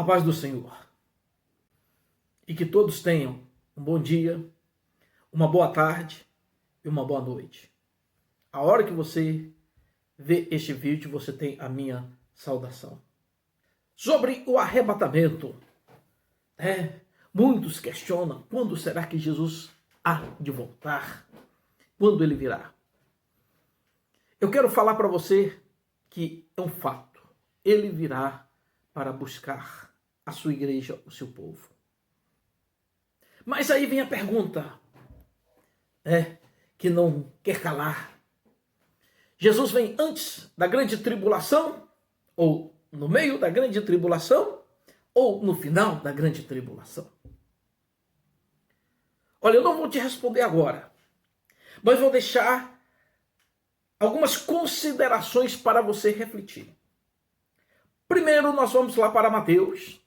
A paz do Senhor. E que todos tenham um bom dia, uma boa tarde e uma boa noite. A hora que você vê este vídeo, você tem a minha saudação. Sobre o arrebatamento, muitos questionam quando será que Jesus há de voltar, quando ele virá. Eu quero falar para você que é um fato, ele virá para buscar a sua igreja, o seu povo. Mas aí vem a pergunta, que não quer calar. Jesus vem antes da grande tribulação, ou no meio da grande tribulação, ou no final da grande tribulação? Olha, eu não vou te responder agora, mas vou deixar algumas considerações para você refletir. Primeiro, nós vamos lá para Mateus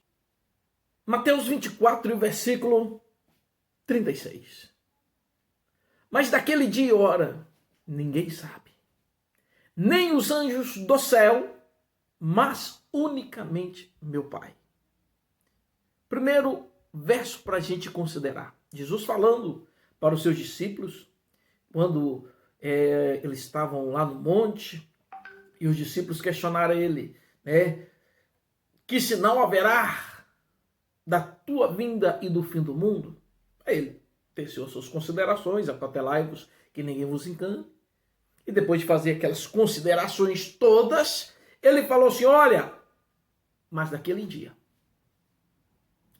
24, versículo 36. Mas daquele dia e hora, ninguém sabe, nem os anjos do céu, mas unicamente meu Pai. Primeiro verso para a gente considerar. Jesus falando para os seus discípulos, quando eles estavam lá no monte, e os discípulos questionaram ele, que sinal haverá da tua vinda e do fim do mundo? Aí ele teceu suas considerações, acautelai-vos que ninguém vos engane. E depois de fazer aquelas considerações todas, ele falou assim, olha, mas naquele dia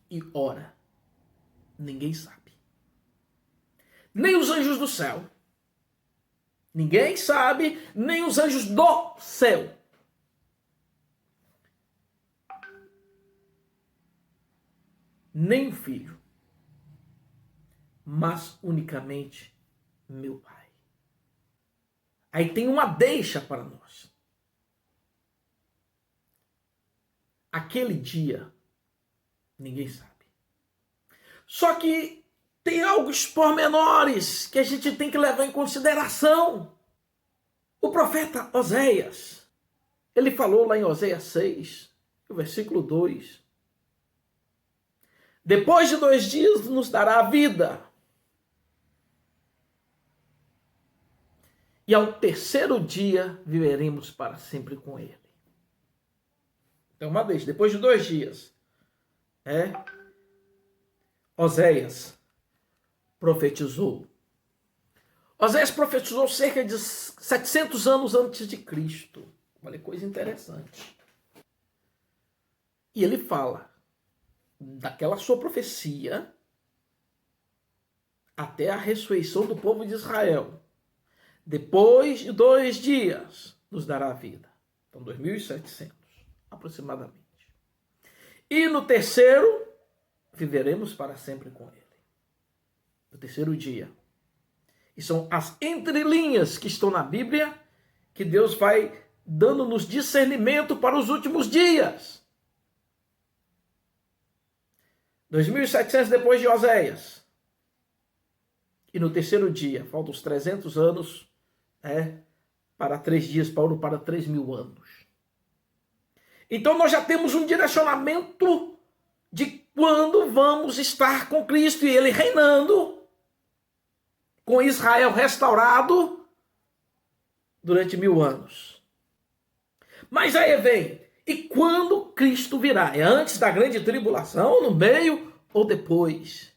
e hora, ninguém sabe. Nem os anjos do céu. Ninguém sabe, nem os anjos do céu. Nem o Filho, mas unicamente meu Pai. Aí tem uma deixa para nós. Aquele dia, ninguém sabe. Só que tem alguns pormenores que a gente tem que levar em consideração. O profeta Oséias, ele falou lá em Oséias 6, no versículo 2. Depois de 2 dias nos dará a vida. E ao terceiro dia viveremos para sempre com ele. Então, uma vez, depois de 2 dias, Oséias profetizou. Oséias profetizou cerca de 700 anos antes de Cristo. Olha que coisa interessante. E ele fala daquela sua profecia até a ressurreição do povo de Israel. Depois de 2 dias nos dará a vida. Então, 2.700 aproximadamente. E no terceiro, viveremos para sempre com ele. No terceiro dia. E são as entrelinhas que estão na Bíblia que Deus vai dando-nos discernimento para os últimos dias. 2.700 depois de Oséias. E no terceiro dia, faltam os 300 anos, para 3 dias, Paulo, para 3.000 anos. Então nós já temos um direcionamento de quando vamos estar com Cristo e ele reinando, com Israel restaurado durante 1000 anos. Mas aí vem, e quando Cristo virá? É antes da grande tribulação, no meio ou depois?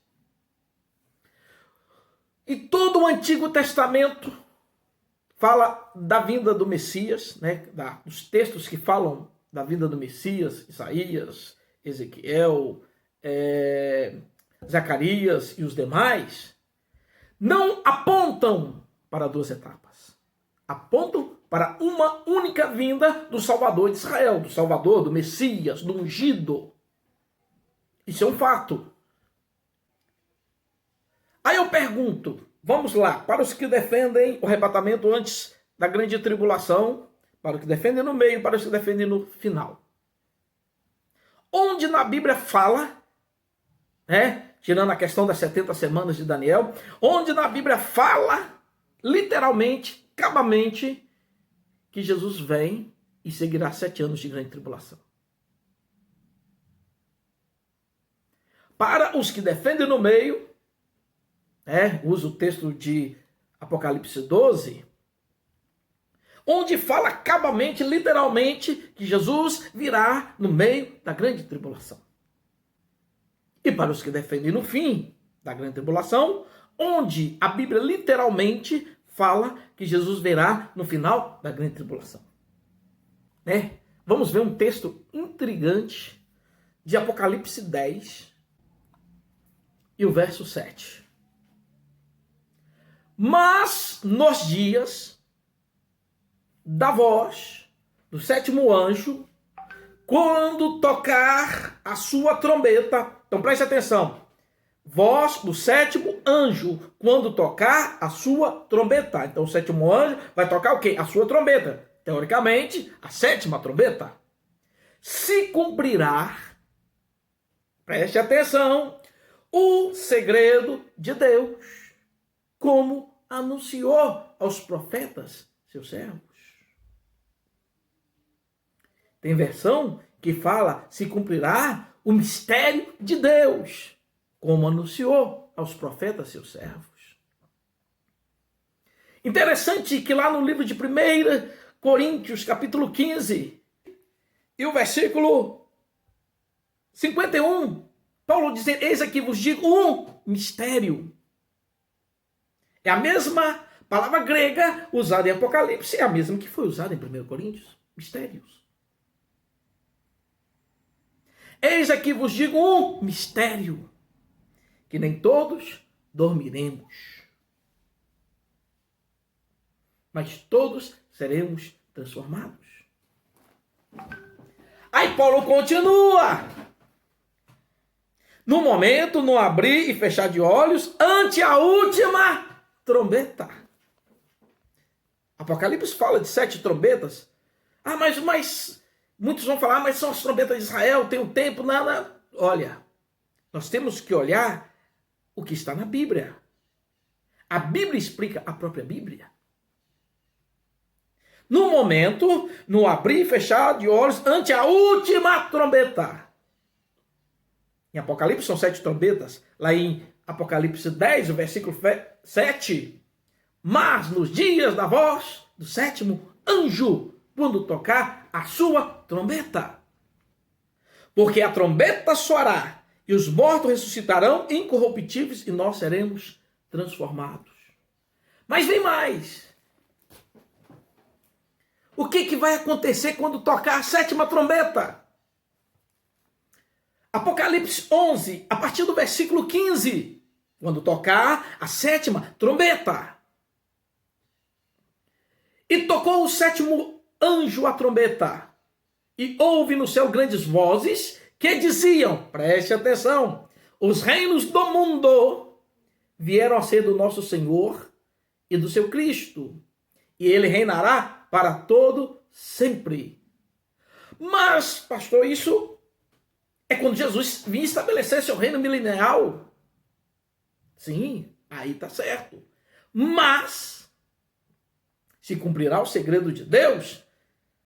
E todo o Antigo Testamento fala da vinda do Messias, os textos que falam da vinda do Messias, Isaías, Ezequiel, Zacarias e os demais, não apontam para 2 etapas. Apontam para uma única vinda do Salvador de Israel, do Salvador, do Messias, do ungido. Isso é um fato. Aí eu pergunto, vamos lá, para os que defendem o arrebatamento antes da grande tribulação, para os que defendem no meio, para os que defendem no final. Onde na Bíblia fala, tirando a questão das 70 semanas de Daniel, onde na Bíblia fala, literalmente, cabamente, que Jesus vem e seguirá 7 anos de grande tribulação. para os que defendem no meio, usa o texto de Apocalipse 12, onde fala cabamente, literalmente, que Jesus virá no meio da grande tribulação. E para os que defendem no fim da grande tribulação, onde a Bíblia literalmente fala que Jesus virá no final da grande tribulação. Vamos ver um texto intrigante de Apocalipse 10 e o verso 7. Mas nos dias da voz do sétimo anjo, quando tocar a sua trombeta, então preste atenção, voz do sétimo anjo, quando tocar a sua trombeta. Então o sétimo anjo vai tocar o quê? A sua trombeta. Teoricamente, a sétima trombeta. Se cumprirá, preste atenção, o segredo de Deus, como anunciou aos profetas, seus servos. Tem versão que fala, se cumprirá o mistério de Deus, como anunciou aos profetas, seus servos. Interessante que lá no livro de 1 Coríntios, capítulo 15, e o versículo 51, Paulo diz, eis aqui vos digo um mistério. É a mesma palavra grega usada em Apocalipse, é a mesma que foi usada em 1 Coríntios, mistérios. Eis aqui vos digo um mistério, que nem todos dormiremos, mas todos seremos transformados. Aí Paulo continua. No momento, no abrir e fechar de olhos, ante a última trombeta. Apocalipse fala de 7 trombetas. Mas muitos vão falar, mas são as trombetas de Israel, tem um tempo, nada. Olha, nós temos que olhar o que está na Bíblia. A Bíblia explica a própria Bíblia. No momento, no abrir e fechar de olhos, ante a última trombeta. Em Apocalipse são 7 trombetas. Lá em Apocalipse 10, o versículo 7. Mas nos dias da voz do sétimo anjo, quando tocar a sua trombeta. Porque a trombeta soará, e os mortos ressuscitarão incorruptíveis, e nós seremos transformados. Mas vem mais. O que vai acontecer quando tocar a 7ª trombeta? Apocalipse 11, a partir do versículo 15. Quando tocar a 7ª trombeta. E tocou o 7º anjo a trombeta. E houve no céu grandes vozes que diziam, preste atenção, os reinos do mundo vieram a ser do nosso Senhor e do seu Cristo. E ele reinará para todo sempre. Mas, pastor, isso é quando Jesus vinha estabelecer seu reino milenial. Sim, aí está certo. Mas se cumprirá o segredo de Deus,